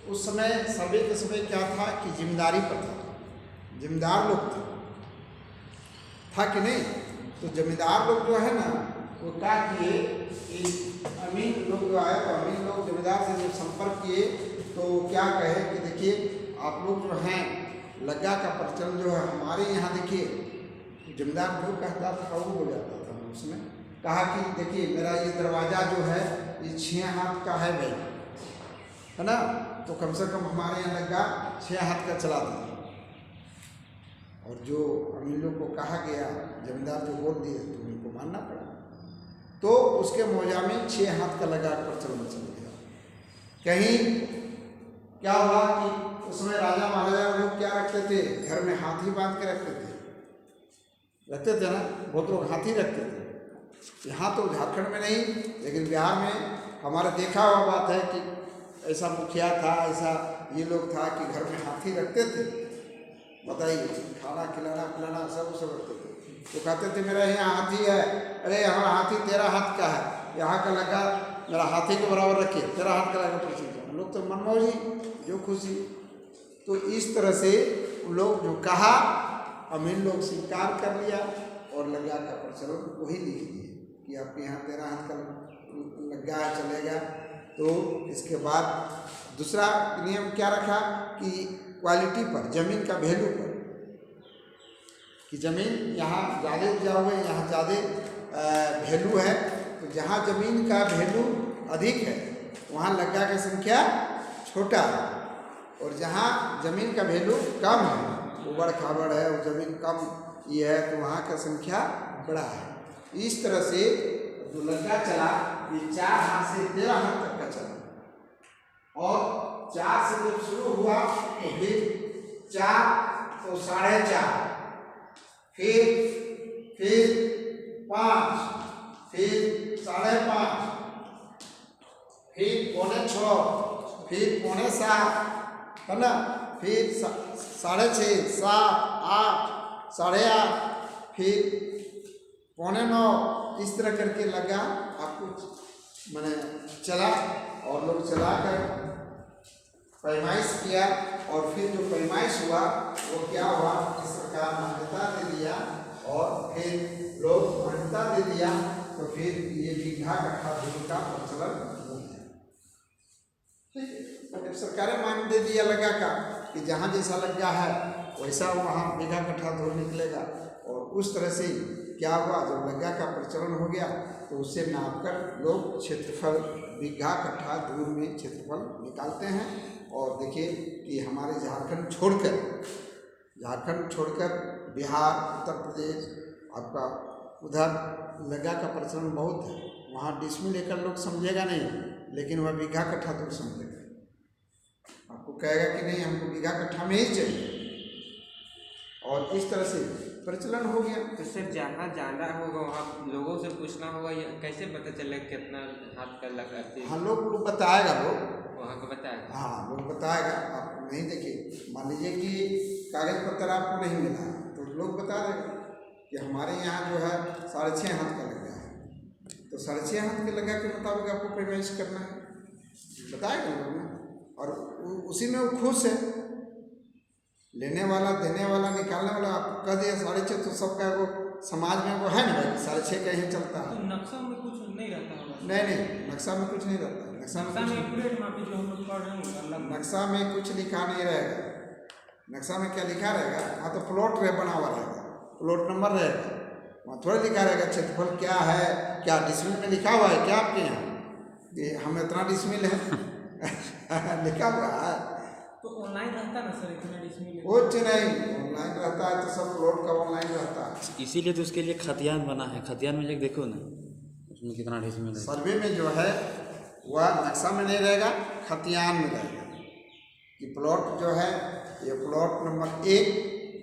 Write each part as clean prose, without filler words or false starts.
उस समय सर्वे के समय क्या था कि जिम्मेदारी पर था, जिम्मेदार लोग थे, था कि नहीं। तो जमींदार लोग जो है ना वो क्या किए कि अमीन लोग जो आए तो अमीन लोग जमींदार से जब संपर्क किए तो क्या कहे कि देखिए आप लोग जो हैं लग्गा का प्रचलन जो है हमारे यहाँ, देखिए जमींदार जो कहता था वो हो जाता था। उसमें कहा कि देखिए मेरा ये दरवाज़ा जो है ये 6 हाथ का है भाई, है ना, तो कम से कम हमारे यहाँ लग्गा 6 हाथ का चला दीजिए। और जो अमीर लोग को कहा गया, जमींदार जो बोल दिए तो उनको मानना पड़ा। तो उसके मौजा में 6 हाथ का लगा प्रचलन चल गया। कहीं क्या हुआ कि उसमें राजा महाराजा लोग क्या रखते थे, घर में हाथी बांध के रखते थे ना, बहुत लोग हाथी रखते थे। यहाँ तो झारखंड में नहीं, लेकिन बिहार में हमारा देखा हुआ बात है कि ऐसा मुखिया था, ऐसा ये लोग था कि घर में हाथी रखते थे। बताइए, खाना खिलाना पिलाना सब रखते थे। तो कहते थे मेरा यहाँ हाथी है, अरे हमारा हाथी 13 हाथ का है, यहाँ का लगा मेरा हाथी के बराबर रखिए, 13 हाथ का लगा प्रचलित। हम लोग तो मनमौजी, जो खुशी। तो इस तरह से उन लोग जो कहा अमीर लोग स्वीकार कर लिया और लग्गा का प्रचलन वही लिख दिए कि आपके यहाँ 13 हाथ का लग्गा चलेगा। तो इसके बाद दूसरा नियम क्या रखा कि क्वालिटी पर, जमीन का वैल्यू पर, कि ज़मीन यहाँ ज़्यादा उपजाऊ है, यहाँ ज़्यादा वैल्यू है, तो जहाँ ज़मीन का वैल्यू अधिक है वहाँ लग्गा की संख्या छोटा है, और जहाँ ज़मीन का वैल्यू कम है, उबड़ खाबड़ है और ज़मीन कम ये है, तो वहाँ का संख्या बड़ा है। इस तरह से जो लग्गा चला ये 4 हाथ से 13 हाथ तक का चला, और 4 से जब शुरू हुआ तो फिर 4 तो 4.5, फिर 5, फिर 5.5, फिर 6.25, फिर 6.25, है ना, फिर 6.5, 7, 8, 8.5, फिर 9.25, इस तरह करके लगा आपको मैंने चला। और लोग चला कर पैमाइश किया, और फिर जो पैमाइश हुआ वो क्या हुआ कि सरकार मान्यता दे दिया, और फिर लोग मान्यता दे दिया, तो फिर ये बीघा कट्ठा भूमि का प्रचलन हो गया। ठीक है, जब सरकारें मान दे दिया लगा का कि जहाँ जैसा लग्गा है वैसा वहाँ बीघा कट्ठा धूर निकलेगा। और उस तरह से क्या हुआ, जब लग्गा का प्रचलन हो गया तो उससे नापकर लोग क्षेत्रफल बीघा कट्ठा दूर में क्षेत्रफल निकालते हैं। और देखिए कि हमारे झारखंड छोड़कर बिहार, उत्तर प्रदेश, आपका उधर लग्गा का प्रचलन बहुत है। वहाँ डिसमिल लेकर लोग समझेगा नहीं, लेकिन वह बीघा कट्ठा दूर समझेगा, आपको कहेगा कि नहीं हमको बीघा कट्ठा में ही चाहिए। और इस तरह से प्रचलन हो गया। तो सर जहाँ जाना होगा वहाँ लोगों से पूछना होगा, या कैसे पता चलेगा कितना हाथ का लगा? हाँ, लोग बताएगा, लोग वहाँ का बताएगा। हाँ, लोग बताएगा। आप नहीं देखिए, मान लीजिए कि कागज पत्र आपको नहीं मिला तो लोग बता देगा कि हमारे यहाँ जो है 6.5 हाथ का लगा है, तो 6.5 हाथ के लगा के मुताबिक आपको पैमाइश करना है, बताएगा लोग ना। और उसी में वो खुश है, लेने वाला, देने वाला, निकालने वाला। आप कह दिया 6.5, तो सबका वो समाज में वो है ना भाई 6.5 का ही चलता है। तो नक्शा में कुछ नहीं रहता होगा? नहीं, नक्शा में कुछ नहीं रहता। नक्शा में नक्शा में कुछ लिखा नहीं रहेगा। नक्शा में क्या लिखा रहेगा, वहाँ तो प्लॉट बना हुआ रहेगा, प्लॉट नंबर रहेगा, वहाँ थोड़ा लिखा रहेगा क्षेत्रफल क्या है, क्या डिसमिल में लिखा हुआ है क्या आपके यहाँ कि हम इतना डिसमिल है लिखा हुआ है। तो ऑनलाइन रहता ना सर इतना डिसमिल? कुछ नहीं, ऑनलाइन रहता है तो सब प्लॉट का ऑनलाइन रहता है। इसीलिए तो उसके लिए खतियान बना है। खतियान में जाके देखो ना उसमें कितना डिसमिल है। सर्वे में जो है वह नक्शा में नहीं रहेगा, खतियान में रहेगा कि प्लॉट जो है ये प्लॉट नंबर 1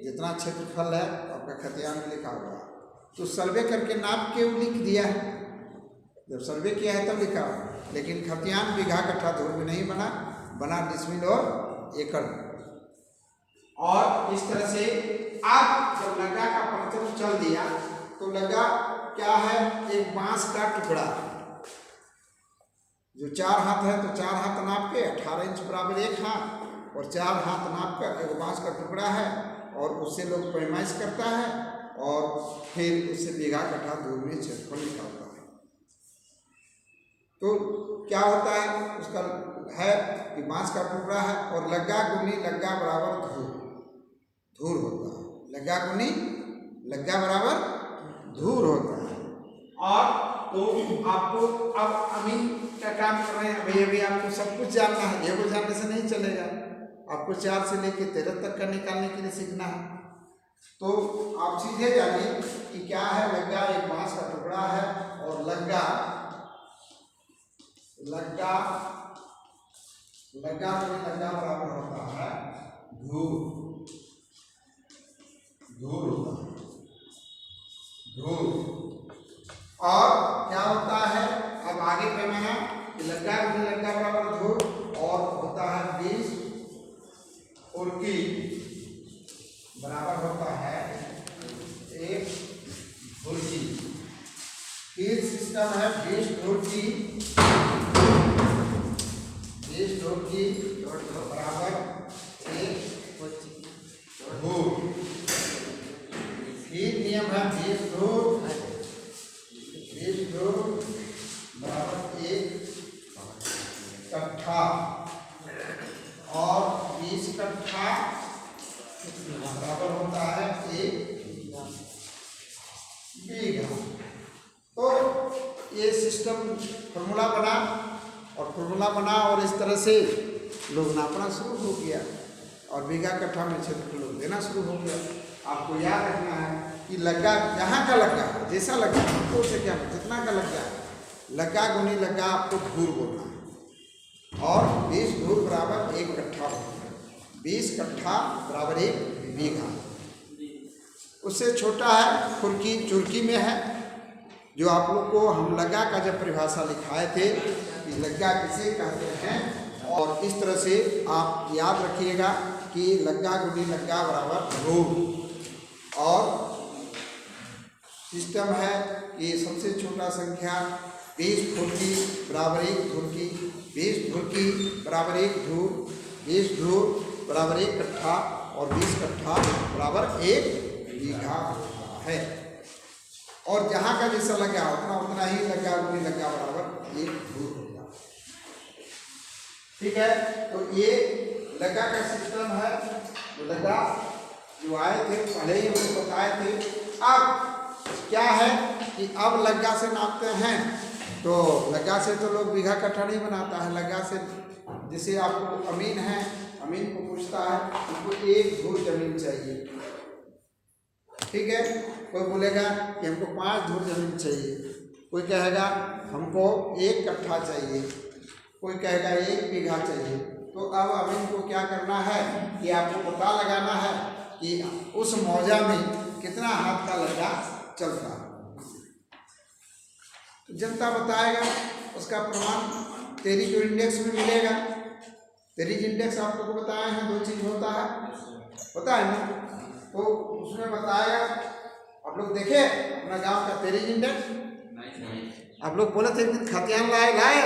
जितना क्षेत्रफल है आपका खतियान में लिखा हुआ। तो सर्वे करके नाप के वो लिख दिया है, जब सर्वे किया है तब लिखा हुआ। लेकिन खतियान बीघा कट्ठा धूर में नहीं बना डिसमिल और एकड़। और इस तरह से अब जब लग्गा का प्रचलन चल दिया तो लग्गा क्या है, एक बांस का टुकड़ा, जो 4 हाथ है तो 4 हाथ नाप के 18 इंच बराबर 1 हाथ, और 4 हाथ नाप कर एक बांस का टुकड़ा है और उससे लोग पैमाइश करता है और फिर उससे बीघा कट्ठा दूर में क्षेत्रफल निकालता है। तो क्या होता है उसका है कि बांस का टुकड़ा है और लग्गा गुनी लग्गा बराबर धूर, धूर होता है। लग्गा गुनी लग्गा बराबर धूर होता है। और तो आपको अब अमीन का काम कर रहे हैं, अभी आपको सब कुछ जानना है, एगो जानने से नहीं चलेगा, आपको 4 से लेकर 13 तक का निकालने के लिए सीखना है। तो आप सीधे जानिए कि क्या है लग्गा, एक बांस का टुकड़ा है और लग्गा लग्गा लग्गा लग्गा बराबर होता है धूर, धूर होता है धूर। और क्या होता है अब आगे पैमाना लग्गा लग्गा बराबर धूर और होता है 20 उर्की बराबर होता है 1 धुरकी। फिर सिस्टम है 20 धुरकी, 20 धुरकी बराबर 1 धूर। फिर नियम है 20 धूर बराबर 1 कट्ठा और 20 कट्ठा बराबर होता है 1 बीघा। तो ये सिस्टम फॉर्मूला बना और इस तरह से लोग नापना शुरू हो गया और बीघा कट्ठा में क्षेत्र लोग देना शुरू हो गया। आपको याद रखना है कि लग्गा जहाँ का लग्गा है, जैसा लग्गा हमको से क्या जितना का लग्गा है, लग्गा गुनी लग्गा आपको धूर बोलना है और 20 धूर बराबर 1 कट्ठा होता है, 20 कट्ठा बराबर 1 बीघा। उससे छोटा है खुरकी चुरकी में है, जो आप लोग को हम लग्गा का जब परिभाषा लिखाए थे कि लग्गा किसे कहते हैं, और इस तरह से आप याद रखिएगा कि लग्गा गुनी लग्गा बराबर धूर। और सिस्टम है कि सबसे छोटा संख्या 20 फुर्की बराबर 1 धुरकी, 20 धुरकी बराबर 1 धूर, 20 धूर बराबर 1 कट्ठा और 20 कट्ठा बराबर 1 बीघा होता है। और जहाँ का जैसा लगा उतना ही लग्गा गुनी लग्गा बराबर 1 धूर होगा। ठीक है, तो ये लग्गा का सिस्टम है। तो लग्गा जो आए थे पहले ही हमको बताए थे। अब क्या है कि अब लग्गा से नापते हैं, तो लग्गा से तो लोग बीघा कट्ठा नहीं बनाता है। लग्गा से जैसे आपको अमीन है, अमीन को पूछता है उनको 1 धूर जमीन चाहिए, ठीक है। कोई बोलेगा कि हमको 5 धूर जमीन चाहिए, कोई कहेगा हमको 1 कट्ठा चाहिए, कोई कहेगा 1 बीघा चाहिए। तो अब अमीन को क्या करना है कि आपको पता लगाना है कि उस मौजा में कितना हाथ का लग्गा चलता है। जनता बताएगा, उसका प्रमाण तेरी जो इंडेक्स में मिलेगा। तेरी इंडेक्स आप लोग को बताए हैं 2 चीज़ होता है, पता है ना, तो उसमें बताएगा। आप लोग देखे अपना गांव का तेरी इंडेक्स, आप लोग बोले थे कि खतियान लाए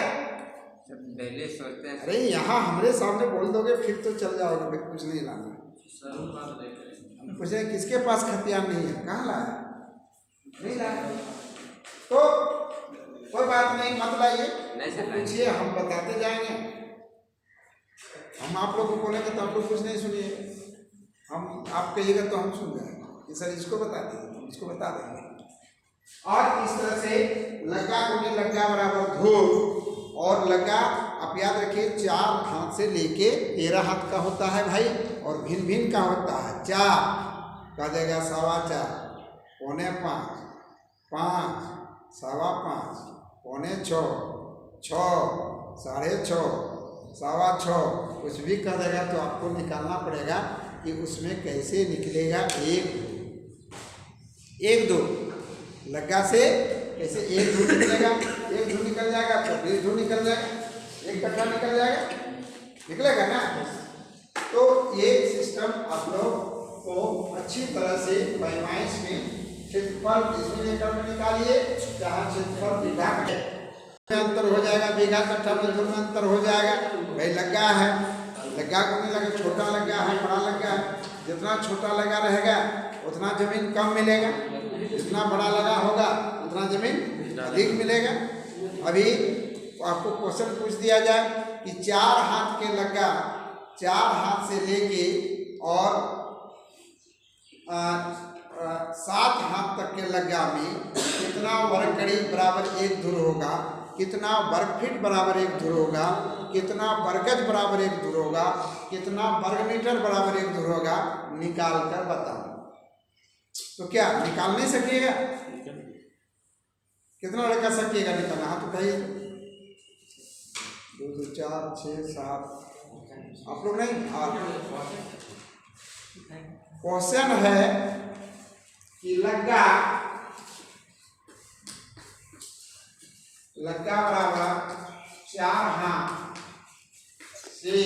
पहले सोचते हैं। अरे यहाँ हमारे सामने बोल दोगे फिर तो चल जाओगे, फिर कुछ नहीं लाना। पूछे किसके पास खतियान नहीं है, कहाँ लाया, नहीं लाया, तो कोई बात नहीं, मत लाइए, पूछिए, हम बताते जाएंगे। हम आप लोग को बोलेंगे तो आप लोग कुछ नहीं सुनिए, हम आप कहिएगा तो हम सुन जाएंगे कि सर इसको बता दीजिए, हम इसको बता देंगे। और इस तरह से लग्गा गुनी लग्गा बराबर धूर। और लग्गा आप याद रखिए 4 हाथ से लेके 13 हाथ का होता है भाई, और भिन्न भिन्न का होता है। 4 का देगा 4.25, 4.25, 5, 5.25, 5.25, 6, 6.5, 6.25, कुछ भी कर देगा तो आपको निकालना पड़ेगा कि उसमें कैसे निकलेगा 1 2 लग्गा से कैसे 1 धूर निकलेगा। 1 धूर निकल जाएगा तो 20 धूर निकल जाएगा, 1 कट्ठा निकल जाएगा, निकलेगा ना। तो ये सिस्टम आप लोग को अच्छी तरह से पैमाइश में क्षेत्रफल इसमें लेकर निकालिए, जहाँ क्षेत्रफल विभाग है अंतर हो जाएगा, बीघा कट्ठा मजदूर में अंतर हो जाएगा। भाई लग्गा है, लग्गा को नहीं लगे, छोटा लग्गा है, बड़ा लग्गा है। जितना छोटा लगा रहेगा उतना जमीन कम मिलेगा, जितना बड़ा लगा होगा उतना जमीन अधिक मिलेगा। अभी आपको क्वेश्चन पूछ दिया जाए कि 4 हाथ के लग्गा, 4 हाथ से लेके और 7 हाथ तक के लग्गा में कितना वर्ग कड़ी बराबर 1 धुर होगा, कितना वर्ग फीट बराबर 1 धुर होगा, कितना वर्गज बराबर 1 धुर होगा, कितना वर्ग मीटर बराबर 1 धुर होगा, निकाल कर बताओ। तो क्या निकाल नहीं सकिएगा? कितना लड़का सकिएगा निकालना? हाथ उठाइए। 2 2 4 6 7 आप लोग नहीं। क्वेश्चन है कि लग्गा बराबर 4 हाथ से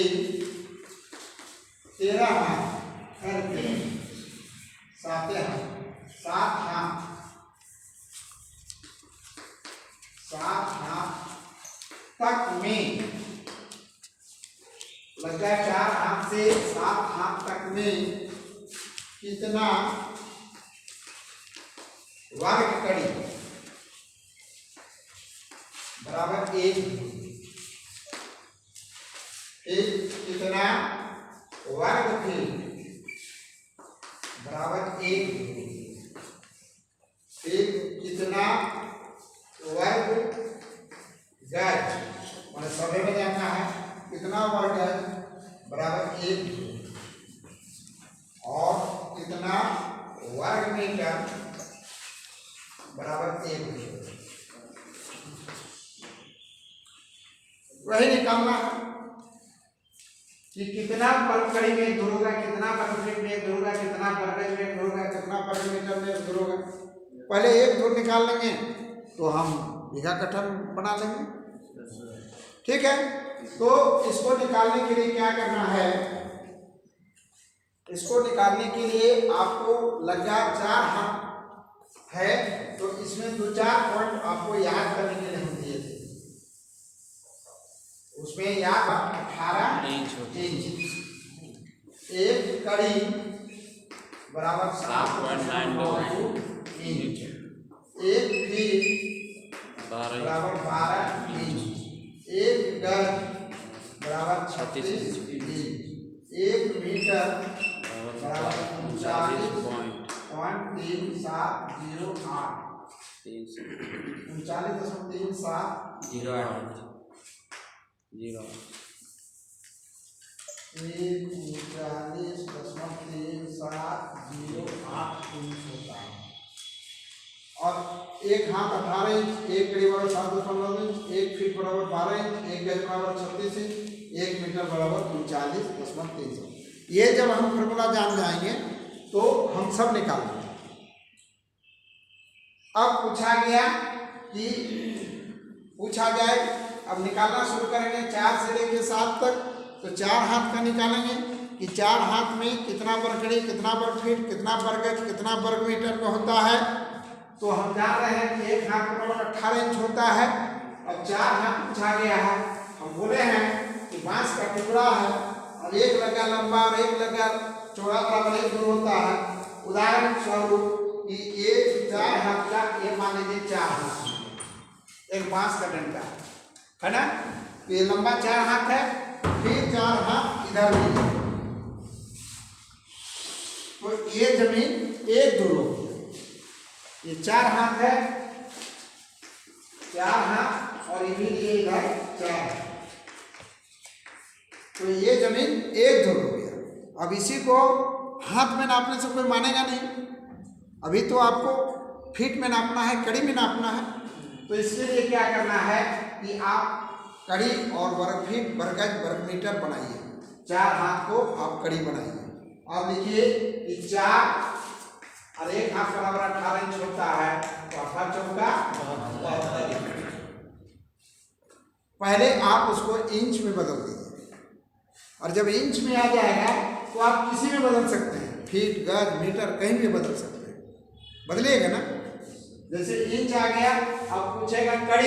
13 हाथ करके 7 हाथ तक में, लग्गा 4 हाथ से 7 हाथ तक में कितना वर्ग कड़ी बराबर 1, कितना वर्ग फीट बराबर 1, कितना वर्ग गज, मैंने सभी में जानना है कितना वर्ग गज बराबर 1 और कितना वर्ग मीटर बराबर 1। वही निकालना है कि कितना वर्ग कड़ी में दूर होगा, कितना वर्ग फीट में दूर होगा, कितना वर्ग में दूर होगा, कितना वर्ग मीटर में दूर होगा। पहले 1 धुर निकाल लेंगे तो हम बीघा कट्ठा बना लेंगे। ठीक है, तो इसको निकालने के लिए क्या करना है? इसको निकालने के लिए आपको लग्गा 4 हाथ है तो इसमें 2-4 पॉइंट आपको याद करने के लिए हम दिए थे। उसमें याद 18 इंच, एक कड़ी बराबर 7.92 इंच, एक फीट बराबर 12 इंच, एक गज बराबर 36 इंच, एक मीटर बराबर 39.3708 होता है। और एक हाथ 18 इंच, एक कड़ी बराबर 7.9 इंच, एक फीट बराबर 12 इंच, एक गज बराबर 36 इंच, एक मीटर बराबर 39.300। ये जब हम फॉर्मूला जान जाएंगे तो हम सब निकाल लेंगे। अब पूछा जाए, अब निकालना शुरू करेंगे 4 से लेकर 7 तक। तो 4 हाथ का निकालेंगे कि 4 हाथ में कितना वर्ग कड़ी, कितना वर्ग फीट, कितना वर्ग गज, कितना वर्ग मीटर में होता है। तो हम जान रहे हैं कि एक हाथ बराबर 18 इंच होता है। अब 4 हाथ पूछा गया है, हम बोले हैं कि बांस का टुकड़ा है और एक लग्गा लंबा और एक लग्गा चौड़ा बराबर 1 धुर होता है। उदाहरण स्वरूप कि एक 4 हाथ का, ये मान लीजिए 4 हाथ, एक बांस का डंडा है ना, तो ये लंबा 4 हाथ है, फिर 4 हाथ इधर भी, तो ये जमीन 1 धुर होगी। ये 4 हाथ है, 4 हाथ और ये भी इधर 4, तो ये जमीन 1 धुर हो गया। अब इसी को हाथ में नापने से कोई मानेगा नहीं, अभी तो आपको फीट में नापना है, कड़ी में नापना है। तो इसके लिए क्या करना है कि आप कड़ी और वर्ग फीट, वर्ग गज, वर्ग मीटर बनाइए। 4 हाथ को आप कड़ी बनाइए। अब लिखिए कि 4 और 1 हाथ बराबर 18 इंच होता है, तो 18 चौका 72। पहले आप उसको इंच में बदल दीजिए, और जब इंच में आ जाएगा तो आप किसी में बदल सकते हैं, फीट, गज, मीटर, कहीं भी बदल सकते हैं। बदलेगा ना, जैसे इंच आ गया, अब पूछेगा कड़ी